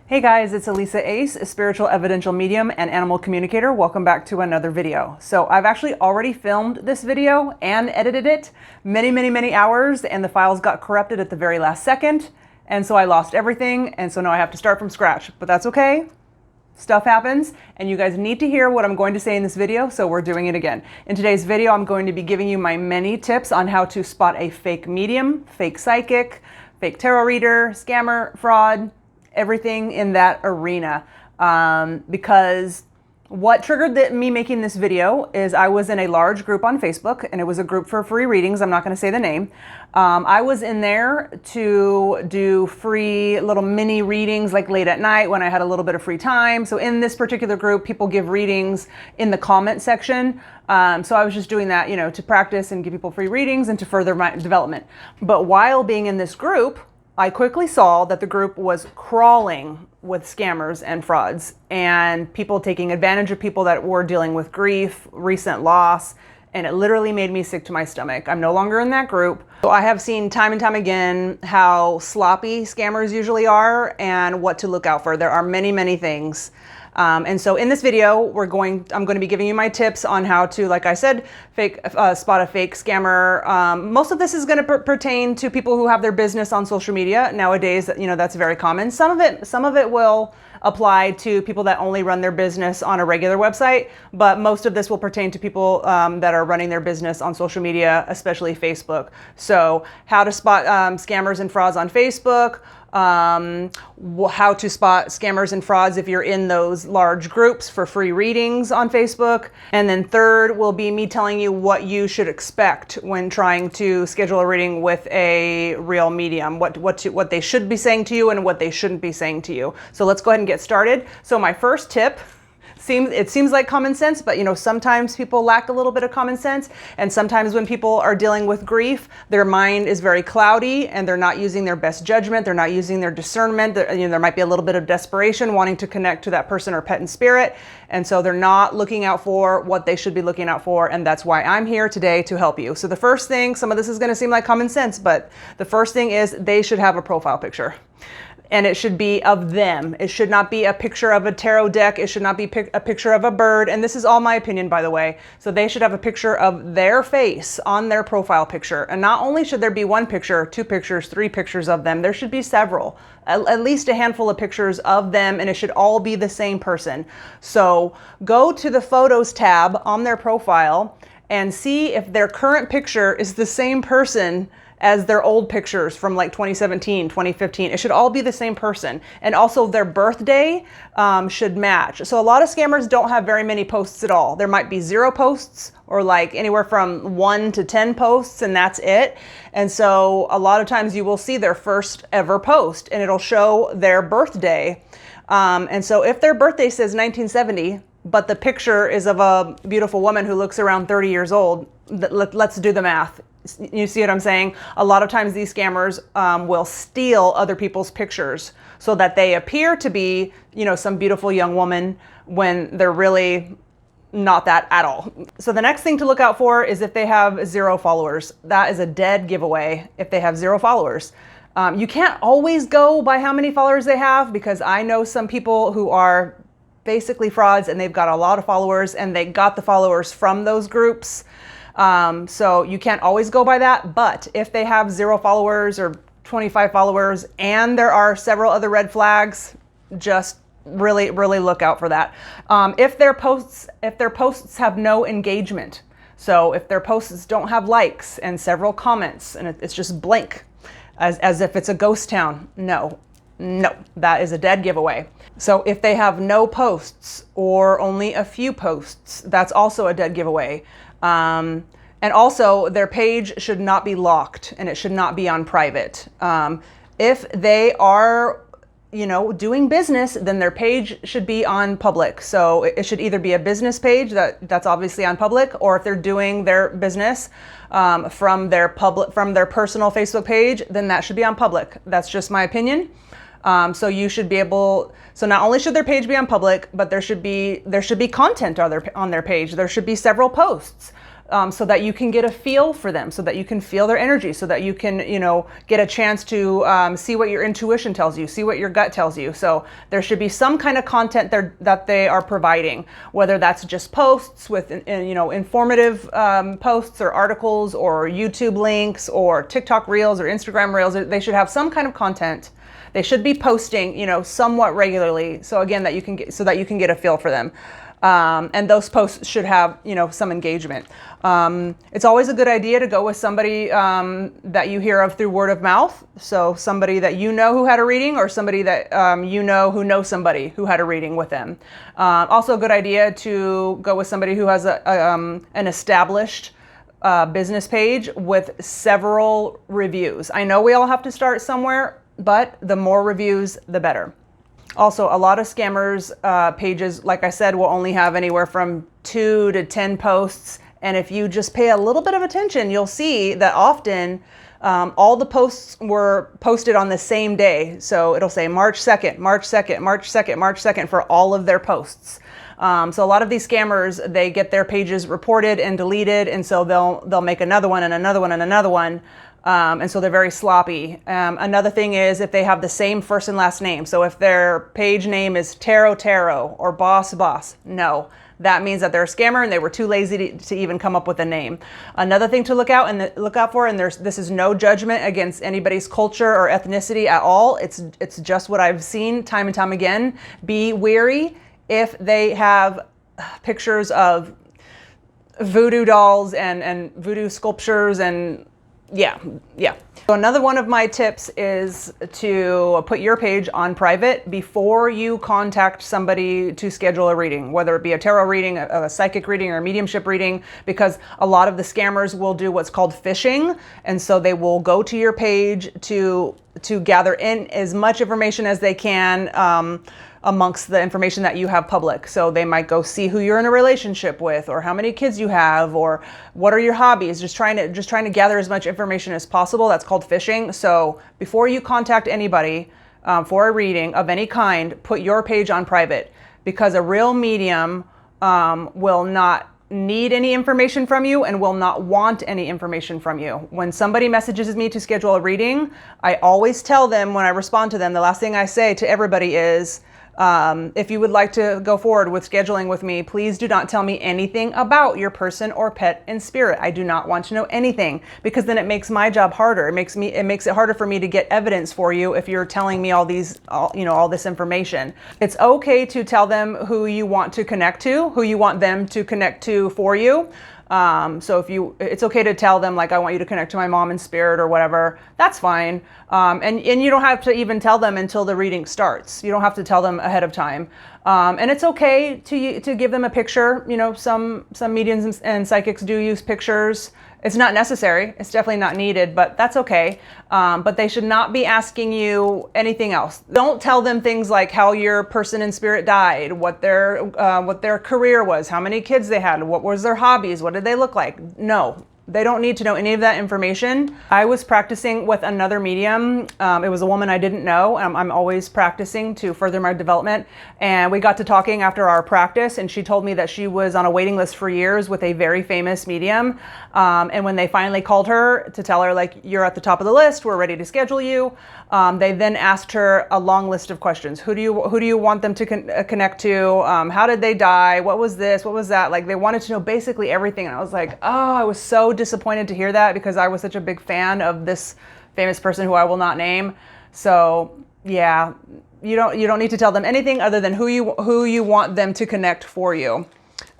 Hey guys, it's Elisa Ace, a spiritual evidential medium and animal communicator. Welcome back to another video. So I've actually already filmed this video and edited it many hours, and the files got corrupted at the very last second. And so I lost everything. And so now I have to start from scratch, but that's okay. Stuff happens, and you guys need to hear what I'm going to say in this video, so we're doing it again. In today's video, I'm going to be giving you my many tips on how to spot a fake medium, fake psychic, fake tarot reader, scammer, fraud, everything in that arena. Because what triggered me making this video is I was in a large group on Facebook, and it was a group for free readings. I'm not going to say the name. I was in there to do free little mini readings like late at night when I had a little bit of free time. So in this particular group, people give readings in the comment section. So I was just doing that, to practice and give people free readings and to further my development. But while being in this group, I quickly saw that the group was crawling with scammers and frauds and people taking advantage of people that were dealing with grief, recent loss, and it literally made me sick to my stomach. I'm no longer in that group. So I have seen time and time again how sloppy scammers usually are and what to look out for. There are many things. And so in this video, I'm going to be giving you my tips on how to, like I said, spot a fake scammer. Most of this is going to pertain to people who have their business on social media. Nowadays, that's very common. Some of it will apply to people that only run their business on a regular website, but most of this will pertain to people that are running their business on social media, especially Facebook. So how to spot scammers and frauds on Facebook, how to spot scammers and frauds if you're in those large groups for free readings on Facebook. And then third will be me telling you what you should expect when trying to schedule a reading with a real medium, what they should be saying to you and what they shouldn't be saying to you. So let's go ahead and get started. So my first tip, it seems like common sense, but sometimes people lack a little bit of common sense. And sometimes when people are dealing with grief, their mind is very cloudy and they're not using their best judgment. They're not using their discernment. There might be a little bit of desperation wanting to connect to that person or pet in spirit. And so they're not looking out for what they should be looking out for. And that's why I'm here today to help you. So the first thing, some of this is going to seem like common sense, but the first thing is they should have a profile picture. And it should be of them. It should not be a picture of a tarot deck. It should not be a picture of a bird. And this is all my opinion, by the way. So they should have a picture of their face on their profile picture. And not only should there be one picture, two pictures, three pictures of them, there should be several, at least a handful of pictures of them, and it should all be the same person. So go to the Photos tab on their profile and see if their current picture is the same person as their old pictures from like 2017, 2015. It should all be the same person. And also their birthday should match. So a lot of scammers don't have very many posts at all. There might be 0 posts or like anywhere from 1 to 10 posts, and that's it. And so a lot of times you will see their first ever post and it'll show their birthday. And so if their birthday says 1970, but the picture is of a beautiful woman who looks around 30 years old, let's do the math. You see what I'm saying? A lot of times these scammers will steal other people's pictures so that they appear to be, some beautiful young woman when they're really not that at all. So the next thing to look out for is if they have 0 followers. That is a dead giveaway if they have 0 followers. You can't always go by how many followers they have, because I know some people who are basically frauds and they've got a lot of followers and they got the followers from those groups. So you can't always go by that, but if they have 0 followers or 25 followers and there are several other red flags, just really look out for that. If their posts have no engagement, so if their posts don't have likes and several comments and it's just blank, as if it's a ghost town, no, that is a dead giveaway. So if they have no posts or only a few posts, that's also a dead giveaway. And also their page should not be locked and it should not be on private. If they are, doing business, then their page should be on public. So it should either be a business page that's obviously on public, or if they're doing their business from their personal Facebook page, then that should be on public. That's just my opinion. So you should be able, so not only should their page be on public, but there should be content on their page. There should be several posts. so that you can get a feel for them, so that you can feel their energy, so that you can, get a chance to see what your intuition tells you, see what your gut tells you. So there should be some kind of content there that they are providing, whether that's just posts with, informative posts or articles or YouTube links or TikTok Reels or Instagram Reels. They should have some kind of content. They should be posting, somewhat regularly. So again, that you can get a feel for them. And those posts should have, some engagement. It's always a good idea to go with somebody that you hear of through word of mouth. So somebody that you know who had a reading, or somebody that who knows somebody who had a reading with them. Also a good idea to go with somebody who has an established business page with several reviews. I know we all have to start somewhere, but the more reviews, the better. Also, a lot of scammers pages, like I said, will only have anywhere from 2 to 10 posts. And if you just pay a little bit of attention, you'll see that often all the posts were posted on the same day. So it'll say March 2nd, March 2nd, March 2nd, March 2nd for all of their posts. So a lot of these scammers, they get their pages reported and deleted. And so they'll make another one and another one and another one. And so they're very sloppy. Another thing is if they have the same first and last name. So if their page name is Tarot or Boss, no, that means that they're a scammer and they were too lazy to even come up with a name. Another thing to look out for, and this is no judgment against anybody's culture or ethnicity at all. It's just what I've seen time and time again. Be wary if they have pictures of voodoo dolls and voodoo sculptures and yeah. So another one of my tips is to put your page on private before you contact somebody to schedule a reading, whether it be a tarot reading, a psychic reading, or a mediumship reading, because a lot of the scammers will do what's called phishing. And so they will go to your page to gather in as much information as they can amongst the information that you have public. So they might go see who you're in a relationship with, or how many kids you have, or what are your hobbies, just trying to gather as much information as possible. That's called phishing. So before you contact anybody for a reading of any kind, put your page on private, because a real medium will not need any information from you and will not want any information from you. When somebody messages me to schedule a reading, I always tell them, when I respond to them, the last thing I say to everybody is, if you would like to go forward with scheduling with me, please do not tell me anything about your person or pet in spirit. I do not want to know anything, because then it makes my job harder. It makes it harder for me to get evidence for you if you're telling me all this information. It's okay to tell them who you want to connect to, who you want them to connect to for you. So it's okay to tell them, like, I want you to connect to my mom in spirit or whatever. That's fine. And you don't have to even tell them until the reading starts. You don't have to tell them ahead of time. And it's okay to give them a picture. Some mediums and psychics do use pictures. It's not necessary. It's definitely not needed, but that's okay. But they should not be asking you anything else. Don't tell them things like how your person in spirit died, what their career was, how many kids they had, what was their hobbies, what did they look like. No. They don't need to know any of that information. I was practicing with another medium. It was a woman I didn't know. I'm always practicing to further my development. And we got to talking after our practice, and she told me that she was on a waiting list for years with a very famous medium. And when they finally called her to tell her, like, you're at the top of the list, we're ready to schedule you, they then asked her a long list of questions. Who do you want them to connect to? How did they die? What was this? What was that? Like, they wanted to know basically everything. And I was like, oh, I was so disappointed to hear that, because I was such a big fan of this famous person who I will not name. So yeah, you don't need to tell them anything other than who you want them to connect for you.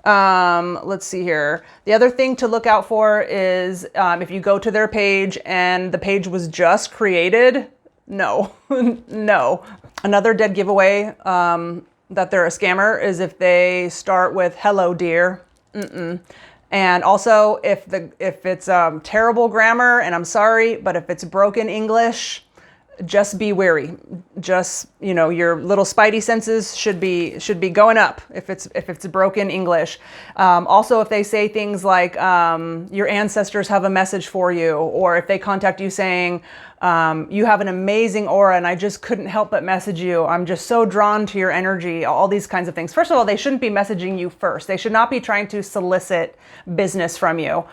Let's see here. The other thing to look out for is if you go to their page and the page was just created, no. No. Another dead giveaway that they're a scammer is if they start with "hello dear." And also if it's terrible grammar, and I'm sorry, but if it's broken English, just be wary. Just, your little spidey senses should be going up if it's broken English. Also, if they say things like your ancestors have a message for you, or if they contact you saying you have an amazing aura and I just couldn't help but message you, I'm just so drawn to your energy, all these kinds of things. First of all, they shouldn't be messaging you first. They should not be trying to solicit business from you.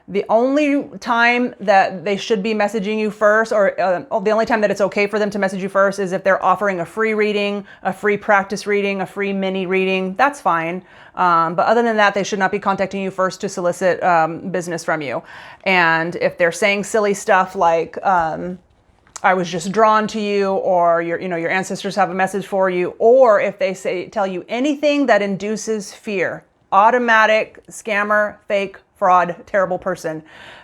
The only time that they should be messaging you first, or the only time that it's okay for them to message you first, is if they're offering a free reading, a free practice reading, a free mini reading. That's fine. But other than that, they should not be contacting you first to solicit business from you. And if they're saying silly stuff like, I was just drawn to you, or your ancestors have a message for you, or if they tell you anything that induces fear, automatic scammer, fake, fraud, terrible person.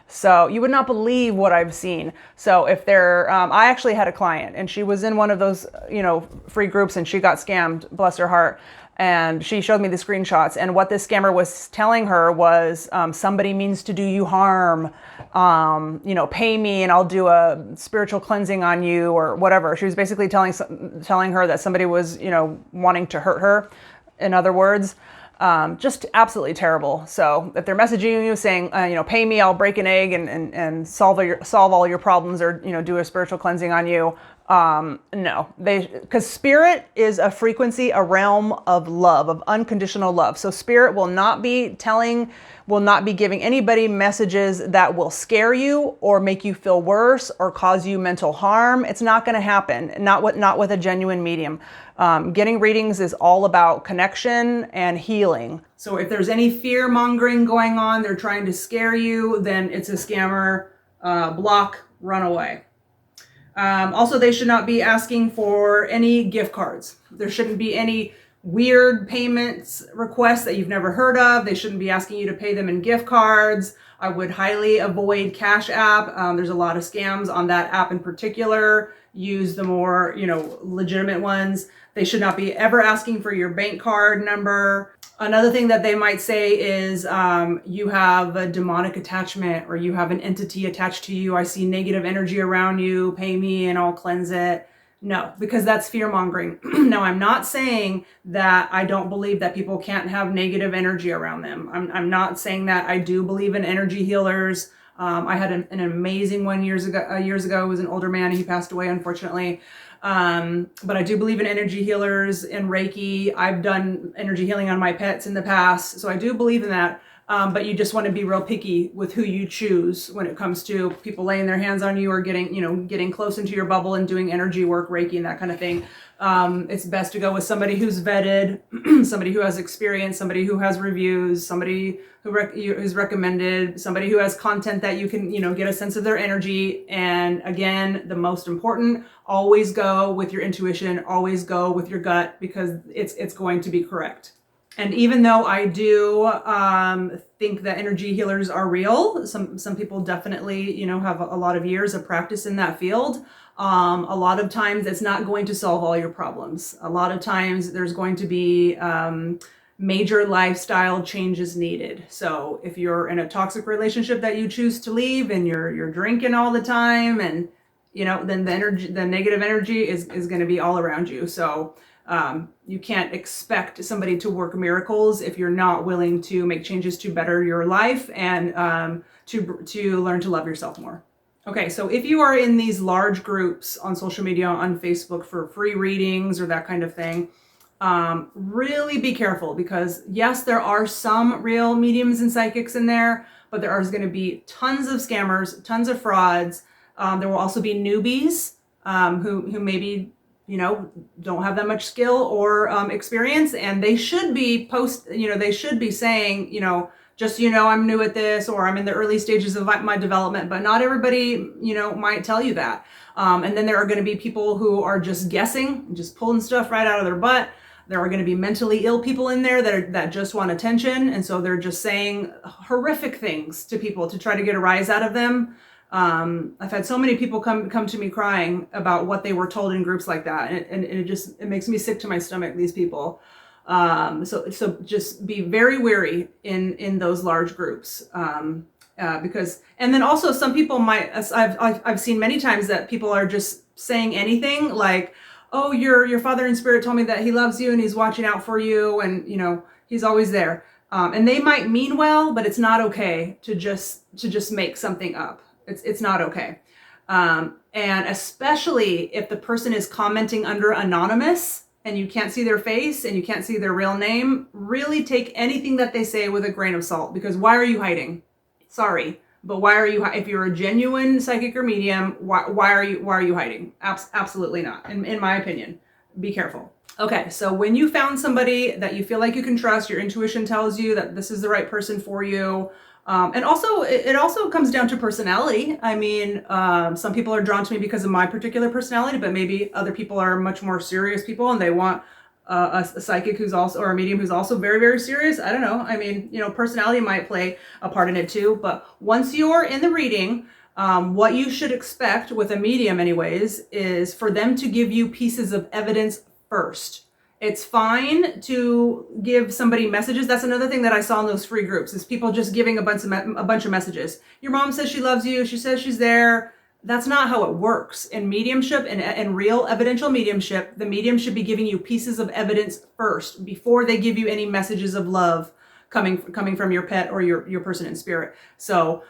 So you would not believe what I've seen. So if they're, I actually had a client and she was in one of those, free groups, and she got scammed, bless her heart. And she showed me the screenshots, and what this scammer was telling her was, somebody means to do you harm. Pay me and I'll do a spiritual cleansing on you, or whatever. She was basically telling her that somebody was, wanting to hurt her. In other words, just absolutely terrible. So if they're messaging you saying, pay me, I'll break an egg and solve all your problems, or, do a spiritual cleansing on you. No, because spirit is a frequency, a realm of love, of unconditional love. So spirit will not be giving anybody messages that will scare you or make you feel worse or cause you mental harm. It's not going to happen. Not with a genuine medium. Getting readings is all about connection and healing. So if there's any fear mongering going on, they're trying to scare you, then it's a scammer. Block, run away. Also, they should not be asking for any gift cards. There shouldn't be any weird payments requests that you've never heard of. They shouldn't be asking you to pay them in gift cards. I would highly avoid Cash App. There's a lot of scams on that app in particular. Use the more, legitimate ones. They should not be ever asking for your bank card number. Another thing that they might say is you have a demonic attachment, or you have an entity attached to you. I see negative energy around you. Pay me and I'll cleanse it. No, because that's fear mongering. Now, I'm not saying that I don't believe that people can't have negative energy around them. I'm not saying that. I do believe in energy healers. I had an amazing one years ago. It was an older man. He passed away, unfortunately. But I do believe in energy healers and Reiki. I've done energy healing on my pets in the past. So I do believe in that. But you just want to be real picky with who you choose when it comes to people laying their hands on you, or getting close into your bubble and doing energy work, Reiki and that kind of thing. It's best to go with somebody who's vetted, somebody who has experience, somebody who has reviews, somebody who's recommended, somebody who has content that you can, get a sense of their energy. And again, the most important, always go with your intuition, always go with your gut, because it's going to be correct. And even though I do think that energy healers are real, some people definitely, have a lot of years of practice in that field. A lot of times it's not going to solve all your problems. A lot of times there's going to be major lifestyle changes needed. So if you're in a toxic relationship that you choose to leave, and you're drinking all the time, and then the negative energy is going to be all around you. So you can't expect somebody to work miracles if you're not willing to make changes to better your life and to learn to love yourself more. Okay, so if you are in these large groups on social media, on Facebook, for free readings or that kind of thing, really be careful, because yes, there are some real mediums and psychics in there, but there are going to be tons of scammers, tons of frauds. There will also be newbies who maybe don't have that much skill or experience, and they should be they should be saying, I'm new at this, or I'm in the early stages of my development, but not everybody, might tell you that. And then there are going to be people who are just guessing, just pulling stuff right out of their butt. There are going to be mentally ill people in there that just want attention, and so they're just saying horrific things to people to try to get a rise out of them. I've had so many people come to me crying about what they were told in groups like that, and it makes me sick to my stomach, these people. So just be very wary in those large groups. And then also some people might, I've seen many times that people are just saying anything like, oh, your father in spirit told me that he loves you and he's watching out for you, and he's always there. And they might mean well, but it's not okay to just make something up. It's not okay. And especially if the person is commenting under anonymous and you can't see their face and you can't see their real name, really take anything that they say with a grain of salt, because why are you hiding? Sorry, but why are you, if you're a genuine psychic or medium, why are you hiding? Absolutely not. In my opinion, be careful. Okay, so when you found somebody that you feel like you can trust, your intuition tells you that this is the right person for you. And also, it also comes down to personality. I mean, some people are drawn to me because of my particular personality, but maybe other people are much more serious people and they want a psychic who's also, or a medium who's also very, very serious. I don't know. I mean, personality might play a part in it too. But once you're in the reading, what you should expect with a medium anyways, is for them to give you pieces of evidence first. It's fine to give somebody messages. That's another thing that I saw in those free groups, is people just giving a bunch of messages. Your mom says she loves you. She says she's there. That's not how it works. In mediumship and real evidential mediumship, the medium should be giving you pieces of evidence first before they give you any messages of love coming from your pet or your person in spirit. So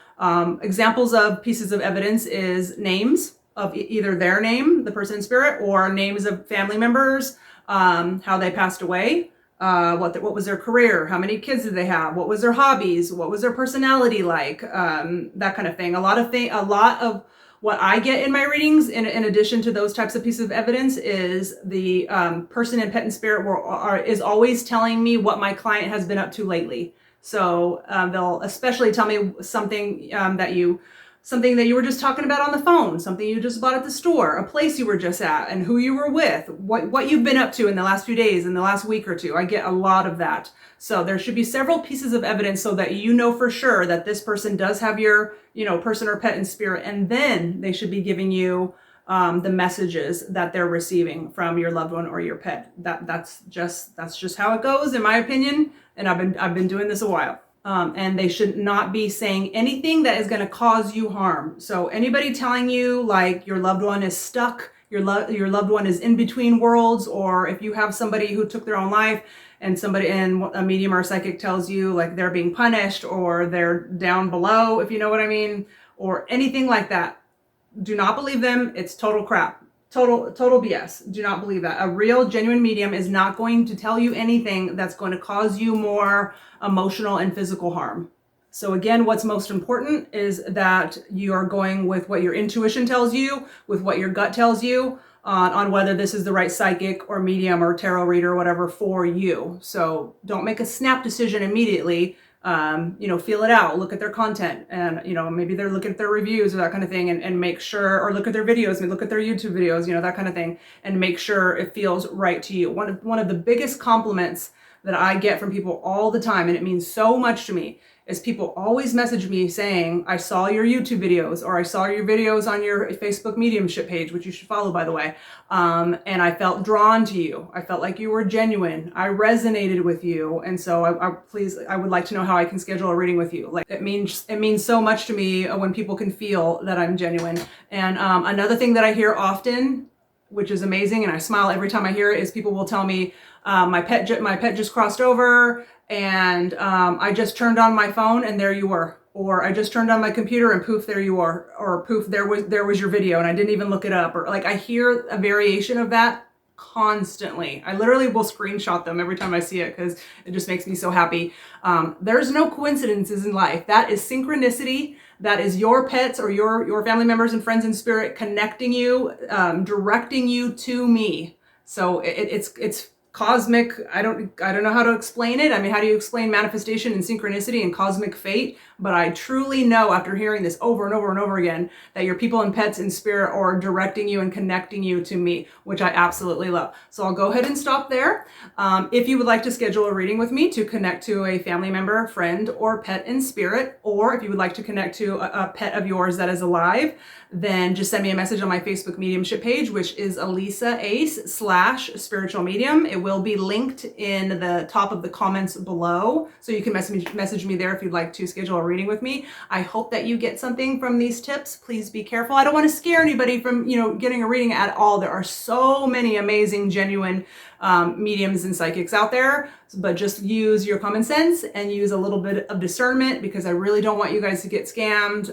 examples of pieces of evidence is names of either their name, the person in spirit, or names of family members, how they passed away, what was their career, how many kids did they have, what was their hobbies, what was their personality like, that kind of thing. A lot of what I get in my readings, in addition to those types of pieces of evidence, is the person in pet and spirit is always telling me what my client has been up to lately. So they'll especially tell me something that you were just talking about on the phone, something you just bought at the store, a place you were just at, and who you were with, what you've been up to in the last few days, in the last week or two. I get a lot of that. So there should be several pieces of evidence so that you know for sure that this person does have your, person or pet in spirit, and then they should be giving you the messages that they're receiving from your loved one or your pet. That's just how it goes, in my opinion. And I've been doing this a while. And they should not be saying anything that is going to cause you harm. So anybody telling you like your loved one is stuck, your loved one is in between worlds, or if you have somebody who took their own life and a medium or a psychic tells you like they're being punished or they're down below, if you know what I mean, or anything like that, do not believe them. It's total crap. Total BS. Do not believe that. A real, genuine medium is not going to tell you anything that's going to cause you more emotional and physical harm. So again, what's most important is that you are going with what your intuition tells you, with what your gut tells you, on whether this is the right psychic or medium or tarot reader or whatever for you. So don't make a snap decision immediately. Feel it out, look at their content, and, maybe they're looking at their reviews or that kind of thing, and make sure, or look at their videos, maybe look at their YouTube videos, that kind of thing, and make sure it feels right to you. One of the biggest compliments that I get from people all the time, and it means so much to me, is people always message me saying, I saw your YouTube videos, or I saw your videos on your Facebook mediumship page, which you should follow, by the way. And I felt drawn to you. I felt like you were genuine. I resonated with you. And so I would like to know how I can schedule a reading with you. Like it means so much to me when people can feel that I'm genuine. And another thing that I hear often, which is amazing, and I smile every time I hear it, is people will tell me, my pet just crossed over, and I just turned on my phone and there you were. Or I just turned on my computer and poof, there you are. Or poof, there was your video and I didn't even look it up. Or like I hear a variation of that constantly. I literally will screenshot them every time I see it because it just makes me so happy. There's no coincidences in life. That is synchronicity. That is your pets or your family members and friends in spirit connecting you, directing you to me. So it's cosmic. I don't know how to explain it. I mean, how do you explain manifestation and synchronicity and cosmic fate? But I truly know, after hearing this over and over and over again, that your people and pets in spirit are directing you and connecting you to me, which I absolutely love. So I'll go ahead and stop there. If you would like to schedule a reading with me to connect to a family member, friend, or pet in spirit, or if you would like to connect to a pet of yours that is alive, then just send me a message on my Facebook mediumship page, which is Elisa Ace /spiritual medium. It will be linked in the top of the comments below. So you can message me there if you'd like to schedule a reading with me. I hope that you get something from these tips. Please be careful. I don't want to scare anybody from, getting a reading at all. There are so many amazing, genuine mediums and psychics out there, but just use your common sense and use a little bit of discernment, because I really don't want you guys to get scammed.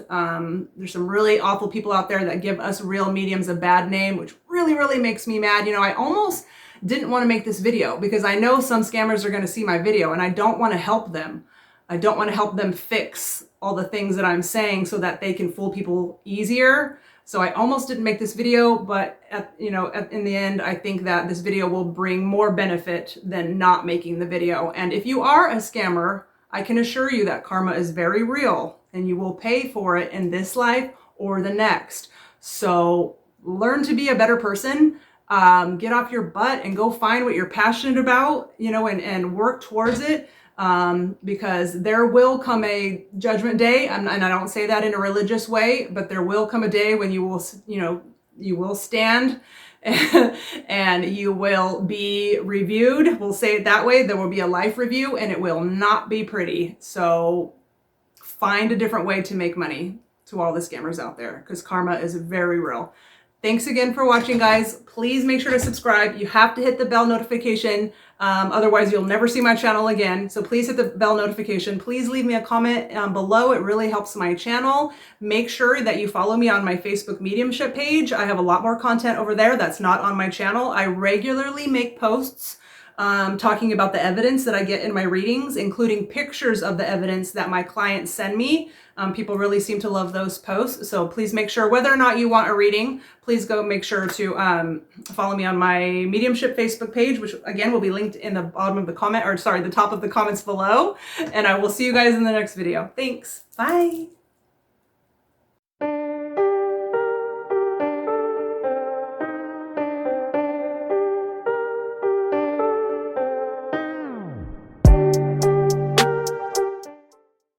There's some really awful people out there that give us real mediums a bad name, which really, really makes me mad. I almost didn't want to make this video because I know some scammers are going to see my video and I don't want to help them. I don't want to help them fix all the things that I'm saying so that they can fool people easier. So I almost didn't make this video, but in the end, I think that this video will bring more benefit than not making the video. And if you are a scammer, I can assure you that karma is very real and you will pay for it in this life or the next. So learn to be a better person. Get off your butt and go find what you're passionate about, and work towards it. Because there will come a judgment day, and I don't say that in a religious way, but there will come a day when you will stand and you will be reviewed. We'll say it that way. There will be a life review and it will not be pretty. So find a different way to make money, to all the scammers out there, because karma is very real. Thanks again for watching, guys. Please make sure to subscribe. You have to hit the bell notification. Otherwise, you'll never see my channel again. So please hit the bell notification. Please leave me a comment below. It really helps my channel. Make sure that you follow me on my Facebook mediumship page. I have a lot more content over there that's not on my channel. I regularly make posts talking about the evidence that I get in my readings, including pictures of the evidence that my clients send me. People really seem to love those posts. So please make sure, whether or not you want a reading, please go make sure to follow me on my mediumship Facebook page, which again will be linked in the bottom of the comment, or sorry, the top of the comments below. And I will see you guys in the next video. Thanks. Bye.